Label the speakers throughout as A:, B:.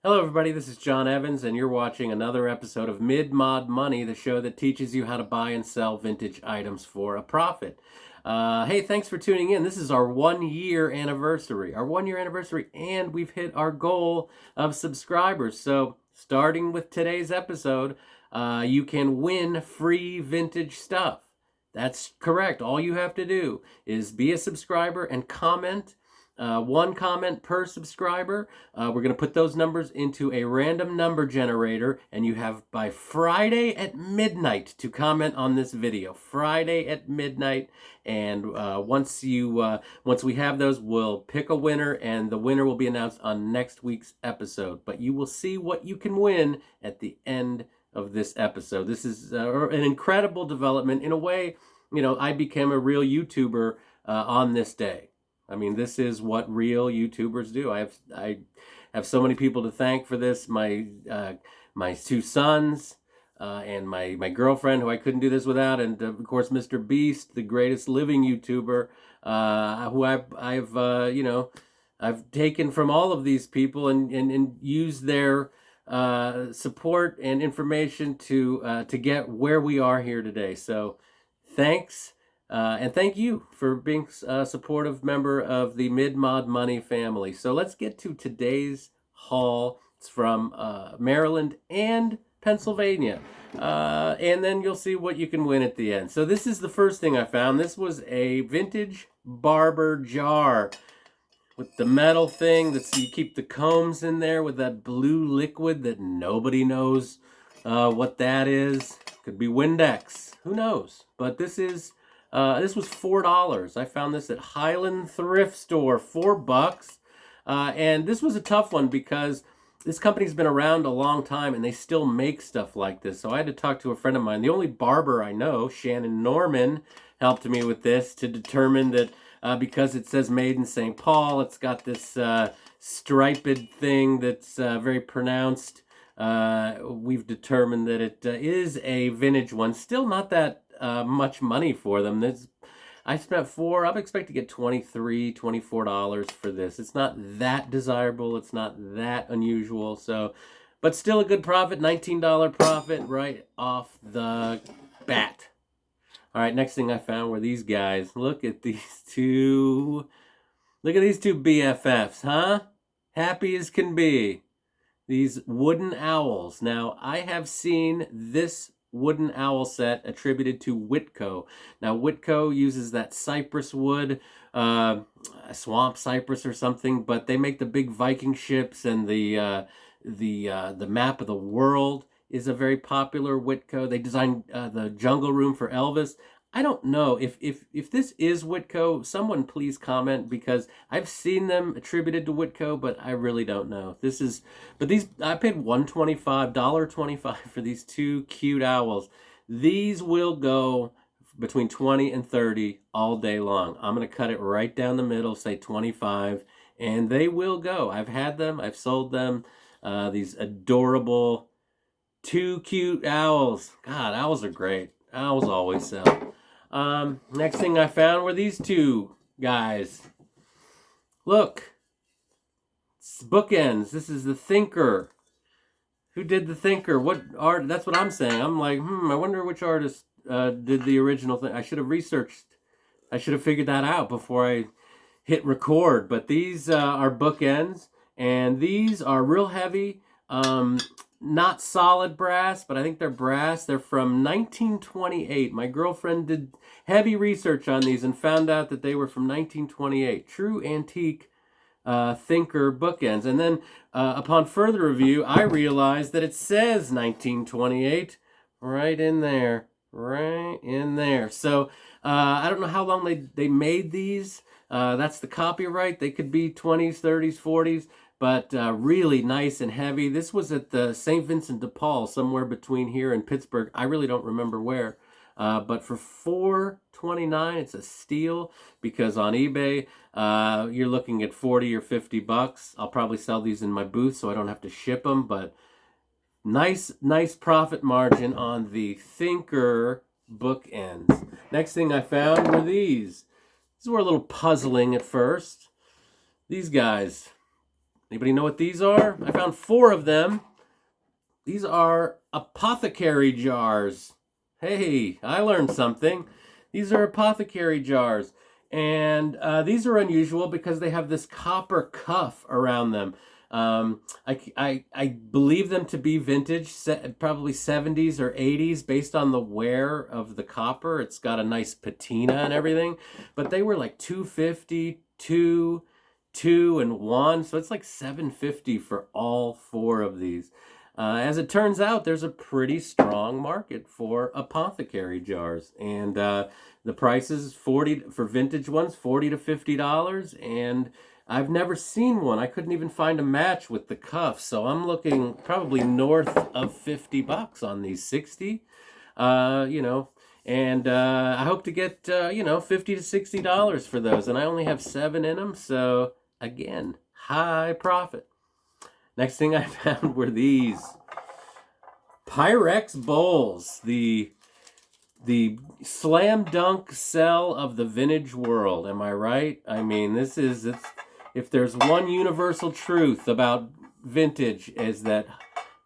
A: Hello everybody, this is John Evans and you're watching another episode of Mid-Mod Money, the show that teaches you how to buy and sell vintage items for a profit. Hey, thanks for tuning in. This is our 1-year anniversary. And we've hit our goal of subscribers. So starting with today's episode, you can win free vintage stuff. That's correct. All you have to do is be a subscriber and comment. One comment per subscriber. We're going to put those numbers into a random number generator, and you have by Friday at midnight to comment on this video. Friday at midnight, and once we have those, we'll pick a winner, and the winner will be announced on next week's episode. But you will see what you can win at the end of this episode. This is an incredible development. In a way, I became a real YouTuber on this day. I mean, this is what real YouTubers do. I have so many people to thank for this. My two sons and my girlfriend, who I couldn't do this without, and of course Mr. Beast, the greatest living YouTuber, who I've taken from all of these people and used their support and information to get where we are here today. So, thanks. And thank you for being a supportive member of the Mid-Mod Money family. So let's get to today's haul. It's from Maryland and Pennsylvania. And then you'll see what you can win at the end. So this is the first thing I found. This was a vintage Barber Jar with the metal thing that you keep the combs in there with that blue liquid that nobody knows what that is. Could be Windex. Who knows? But this was $4. I found this at Highland Thrift Store, $4. And this was a tough one because this company's been around a long time and they still make stuff like this. So I had to talk to a friend of mine. The only barber I know, Shannon Norman, helped me with this to determine that because it says made in St. Paul, it's got this striped thing that's very pronounced. We've determined that it is a vintage one. Still not that much money for them. I spent I'm expecting to get $23, $24 for this. It's not that desirable. It's not that unusual. So, but still a good profit, $19 profit right off the bat. All right, next thing I found were these guys. Look at these two BFFs, huh? Happy as can be. These wooden owls. Now, I have seen this wooden owl set attributed to Witco. Now, Witco uses that cypress wood, swamp cypress or something, but they make the big Viking ships, and the map of the world is a very popular Witco. They designed the jungle room for Elvis. I don't know if this is Witco. Someone please comment, because I've seen them attributed to Witco, but I really don't know. I paid $1.25 for these two cute owls. These will go between 20 and 30 all day long. I'm going to cut it right down the middle, say 25, and they will go. I've had them. I've sold them. These adorable, two cute owls. God, owls are great. Owls always sell. Next thing I found were these two guys. Look, it's Bookends. This is the Thinker. Who did the Thinker? What art? That's what I'm saying. I'm like, I wonder which artist did the original thing. I should have researched. I should have figured that out before I hit record. But these are Bookends, and these are real heavy. Not solid brass, but I think they're brass. They're from 1928. My girlfriend did heavy research on these and found out that they were from 1928. True antique Thinker Bookends. And then upon further review, I realized that it says 1928 right in there. Right in there. So I don't know how long they made these. That's the copyright. They could be 20s, 30s, 40s. But really nice and heavy. This was at the St. Vincent de Paul, somewhere between here and Pittsburgh. I really don't remember where. But for $4.29, it's a steal, because on eBay, you're looking at 40 or 50 bucks. I'll probably sell these in my booth so I don't have to ship them. But nice profit margin on the Thinker Bookends. Next thing I found were these. These were a little puzzling at first. These guys. Anybody know what these are? I found 4 of them. These are apothecary jars. Hey, I learned something. These are apothecary jars. And these are unusual because they have this copper cuff around them. I believe them to be vintage, probably 70s or 80s, based on the wear of the copper. It's got a nice patina and everything. But they were like $2.50, two and one, so it's like $7.50 for all 4 of these. As it turns out, there's a pretty strong market for apothecary jars, and the prices for vintage ones, $40 to $50, and I've never seen one. I couldn't even find a match with the cuff, so I'm looking probably north of $50 on these. 60, you know. And I hope to get, $50 to $60 for those. And I only have 7 in them. So, again, high profit. Next thing I found were these Pyrex bowls. The slam dunk sell of the vintage world. Am I right? I mean, if there's one universal truth about vintage, is that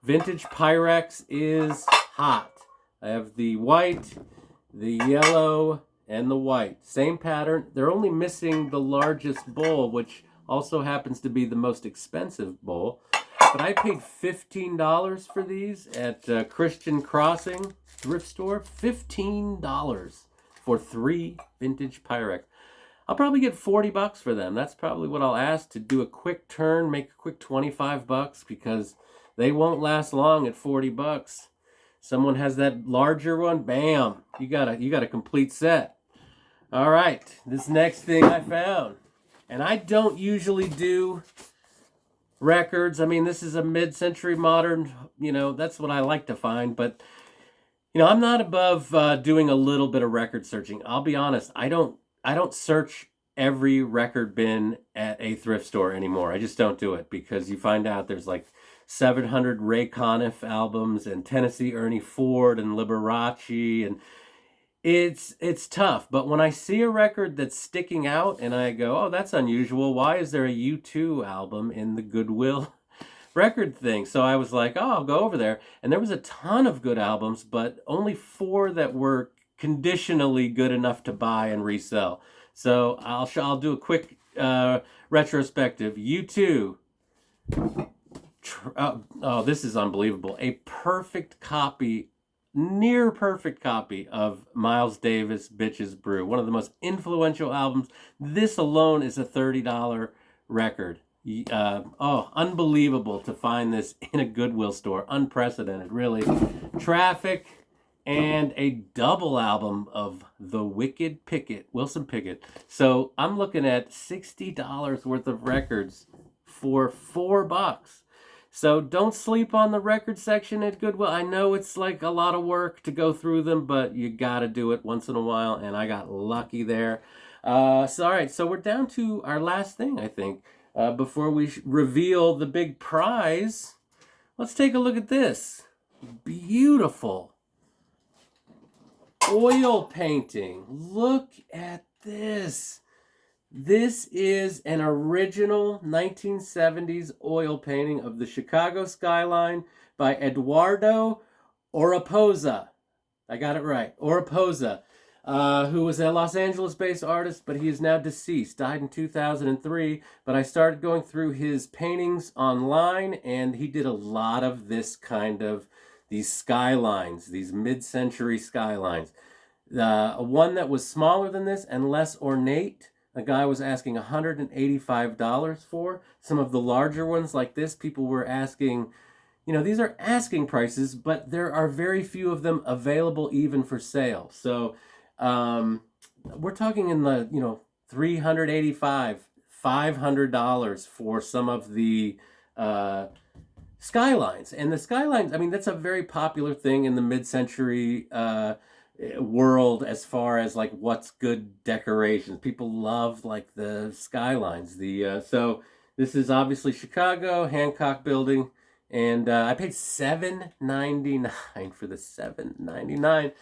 A: vintage Pyrex is hot. I have the white, the yellow, and the white. Same pattern. They're only missing the largest bowl, which also happens to be the most expensive bowl. But I paid $15 for these at Christian Crossing thrift store. $15 for 3 vintage Pyrex. I'll probably get $40 for them. That's probably what I'll ask to do a quick turn, make a quick $25, because they won't last long at $40. Someone has that larger one, bam, you got a complete set. All right, this next thing I found, and I don't usually do records. I mean, this is a mid-century modern, that's what I like to find, but I'm not above doing a little bit of record searching. I'll be honest, I don't search every record bin at a thrift store anymore. I just don't do it, because you find out there's like 700 Ray Conniff albums and Tennessee Ernie Ford and Liberace, and it's tough. But when I see a record that's sticking out and I go, oh, that's unusual. Why is there a U2 album in the Goodwill record thing? So I was like, oh, I'll go over there. And there was a ton of good albums, but only 4 that were conditionally good enough to buy and resell. So I'll do a quick retrospective. U2. This is unbelievable. A perfect copy, near perfect copy of Miles Davis' Bitches Brew. One of the most influential albums. This alone is a $30 record. Unbelievable to find this in a Goodwill store. Unprecedented, really. Traffic, and a double album of The Wicked Pickett, Wilson Pickett. So I'm looking at $60 worth of records for $4. So don't sleep on the record section at Goodwill. I know it's like a lot of work to go through them, but you got to do it once in a while, and I got lucky there. All right, so we're down to our last thing, I think. Before we reveal the big prize, let's take a look at this. Beautiful oil painting. Look at this. This is an original 1970s oil painting of the Chicago skyline by Eduardo Oropeza. I got it right. Oropeza, who was a Los Angeles-based artist, but he is now deceased. Died in 2003. But I started going through his paintings online, and he did a lot of this kind of, these skylines, these mid-century skylines. One that was smaller than this and less ornate, a guy was asking $185 for. Some of the larger ones like this, people were asking, these are asking prices, but there are very few of them available even for sale. So we're talking in the, $385, $500 for some of the skylines. And the skylines, I mean, that's a very popular thing in the mid-century world as far as like what's good decorations. People love like the skylines. So this is obviously Chicago, Hancock Building, and I paid $7.99 for the $7.99.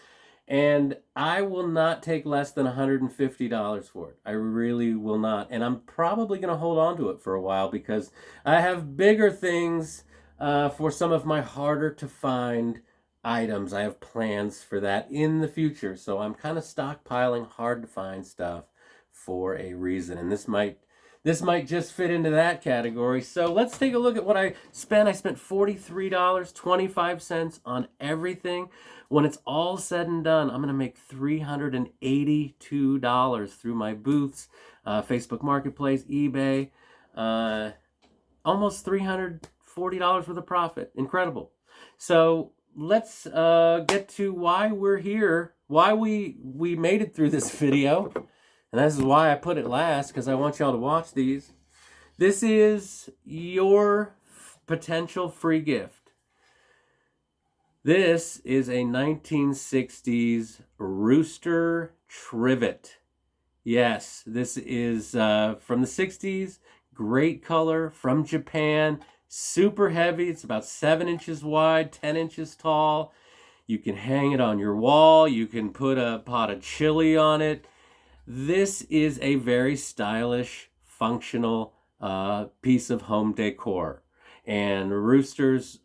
A: And I will not take less than $150 for it. I really will not. And I'm probably going to hold on to it for a while because I have bigger things for some of my harder to find items. I have plans for that in the future. So I'm kind of stockpiling hard to find stuff for a reason. And this might just fit into that category. So let's take a look at what I spent. I spent $43.25 on everything. When it's all said and done, I'm going to make $382 through my booths, Facebook Marketplace, eBay, almost $340 worth of profit. Incredible. So let's get to why we're here, why we made it through this video. And this is why I put it last, because I want y'all to watch these. This is your potential free gift. This is a 1960s Rooster trivet. Yes, this is from the 60s. Great color, from Japan. Super heavy. It's about 7 inches wide, 10 inches tall. You can hang it on your wall. You can put a pot of chili on it. This is a very stylish, functional piece of home decor. And roosters,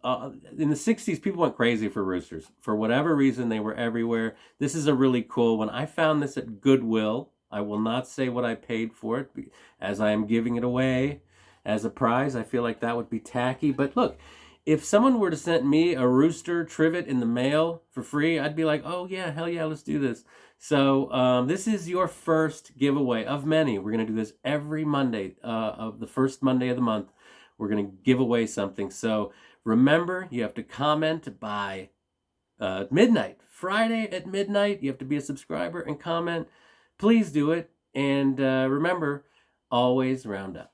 A: in the 60s, people went crazy for roosters. For whatever reason, they were everywhere. This is a really cool one. I found this at Goodwill. I will not say what I paid for it, as I am giving it away as a prize. I feel like that would be tacky. But look, if someone were to send me a Rooster trivet in the mail for free, I'd be like, oh yeah, hell yeah, let's do this. So this is your first giveaway of many. We're going to do this every Monday, of the first Monday of the month. We're going to give away something. So remember, you have to comment by midnight. Friday at midnight, you have to be a subscriber and comment. Please do it. And remember, always round up.